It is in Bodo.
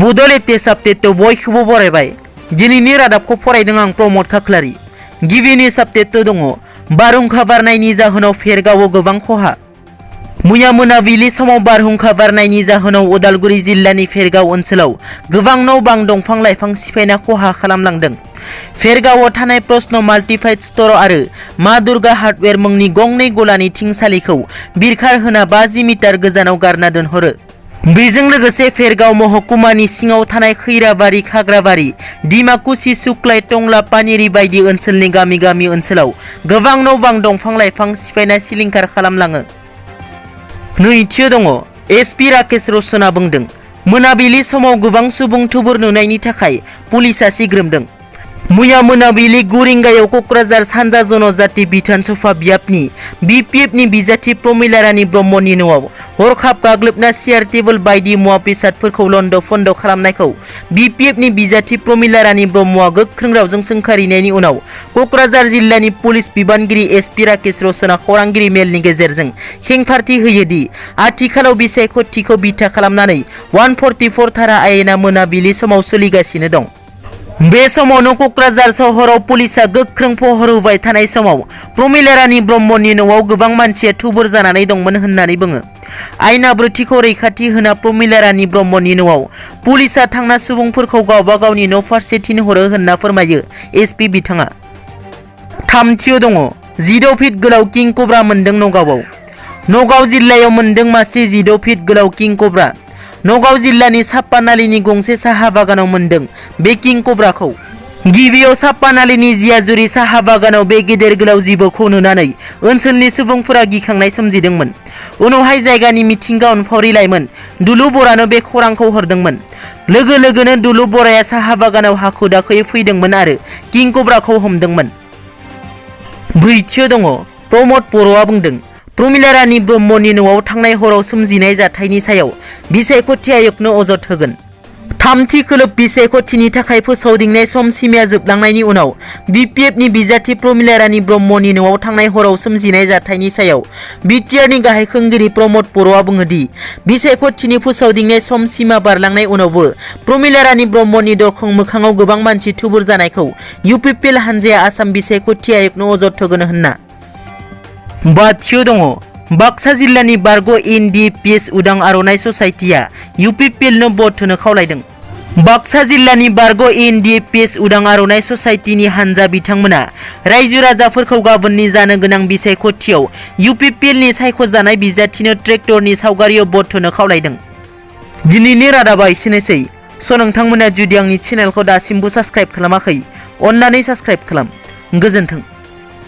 बड'लेण्ड टेस्ट आपडेटआव बयखौबो बरायबाय। दिनैनि रादाबखौ फरायदों आं प्रमद खाख्लारि। गिबि निउज आपडेटआव दङ बारहुंखा बारनायनि जाहोनाव फेरगावआव गोबां खहा। मैया मोनाबिलि समाव बारहुंखा बारनायनि जाहोनाव उदालगुरि जिल्लानि फेरगाव ओनसोलाव गोबां न' बां दंफां लाइफां सिफायना खहा खालामलांदों। फेरगावआव थानाय प्रश्न माल्टिफाइड स्ट'र आरो मा दुर्गा हार्डवेर मुंनि गंनै गलानि थिंसालिखौ बिरखार होना 50 मिटार गोजानाव गारना दोनहरो। बेजों लोगोसे फेरगाव महकुमानि सिङाव थानाय खैराबारि, खाग्राबारि, डिमाकुसि, सुक्लाय, टंला, पानेरि बायदि ओनसोलनि गामि ओनसोलाव गोबां न' बां दंफां लाइफां सिफायना सिलिंखार खालामलाङो। नैथियाव दङ एसपि राकेश रशना बुंदों मोनाबिलि समाव गोबां सुबुं थुबुर नुनायनि थाखाय पुलिसआ सिग्रोमदों। मैया मोनाबिलि 9 रिंगायाव क'क्राझार सानजा जनजाति बिधान सभा बियाबनि बिपिएफनि बिजाथि प्रमिला रानी ब्रह्मनि न'आव हरखाब गाग्लोबना सियार टेबोल बायदि मुवा बेसादफोरखौ लन्द' फन्द' खालामनायखौ बिपिएफनि बिजाथि प्रमिला रानी ब्रह्मआ गोख्रों रावजों सोंखारिनायनि उनाव क'क्राझार जिल्लानि पुलिस बिबानगिरि एसपि राकेश रशना खौरांगिरि मेलनि गेजेरजों खेंफारथि होयो दि आथिखालाव बिसायख'थिखौ बिथा खालामनानै 144 धारा आयेना मोनाबिलि समाव सोलिगासिनो दं। बे समावनो क'क्राझार सहराव पुलिसआ गोख्रों पहर होबाय थानाय समाव प्रमिला रानी ब्रह्मनि न'आव गोबां मानसिया थुबुर जानानै दंमोन होननानै बुङो। आयेन आब्रुथिखौ रैखाथि होना प्रमिला रानी ब्रह्मनि न'आव पुलिसआ थांना सुबुंफोरखौ गावबा गावनि न' फारसे थिनहरो होनना फोरमायो एसपि बिथाङा। थामथियाव दङ 16 फिट गोलाव किं कब्रा मोनदों नगावआव। नगाव जिल्लायाव मोनदों मासे 16 फिट गोलाव किं कब्रा। नगाव जिल्लानि सापानालिनि गंसे साहा बागानाव मोनदों बे किं कब्राखौ। गिबियाव सापानालिनि जियाजुरि साहा बागानाव बे गेदेर गोलाव जिबौखौ नुनानै ओनसोलनि सुबुंफोरा गिखांनाय सोमजिदोंमोन। उनावहाय जायगानि मिथिंगा अनफावरि लाइमोन दुलु बरानो बे खौरांखौ हरदोंमन। लोगो लोगोनो दुलु बराया साहा बागानाव हाखु दाखुयै फैदोंमोन आरो किं कब्राखौ हमदोंमोन। ब्रैथियाव दङ प्रमद बर'आ बुंदों प्रमिला रानी ब्रह्मनि न'आव थांनाय हराव सोमजिनाय जाथायनि सायाव बिसायख'थि आय'गनो अजद होगोन। थामथि खोलोब बिसायख'थिनि थाखाय फोसावदिंनाय सम सिमाया जोबलांनायनि उनाव बिपिएफनि बिजाथि प्रमिला रानी ब्रह्मनि न'आव थांनाय हराव सोमजिनाय जाथायनि सायाव बिटिआरनि गाहाय खुंगिरि प्रमद बर'आ बुङो दि बिसायख'थिनि फोसावदिंनाय सम सिमा बारलांनाय उनावबो प्रमिला रानी ब्रह्मनि दरखं मोखाङाव गोबां मानसि थुबुर जानायखौ इउपिपिएल हानजाया आसाम बिसायख'थि आय'गनो अजद होगोन होनना। बाथियाव दङ बाक्सा जिल्लानि बारग' एनडिपिएस उदां आर'नाइ ससाइटिया इउपिपिएलनो भट होनो खावलायदों। बाक्सा जिल्लानि बारग' एनडिपिएस उदां आर'नाइ ससाइटिनि हानजा बिथांमोना रायजो राजाफोरखौ गाबोननि जानो गोनां बिसायख'थियाव इउपिपिएलनि सायख'जानाय बिजाथिनो ट्रेक्टरनि सावगारियाव भट होनो खावलायदों। दिनैनि रादाबा एसेनोसै। नोंथांमोना जुदि आंनि चेनेलखौ दासिमबो साबस्क्राइब खालामाखै अन्नानै साबस्क्राइब खालाम। गोजोन्थों।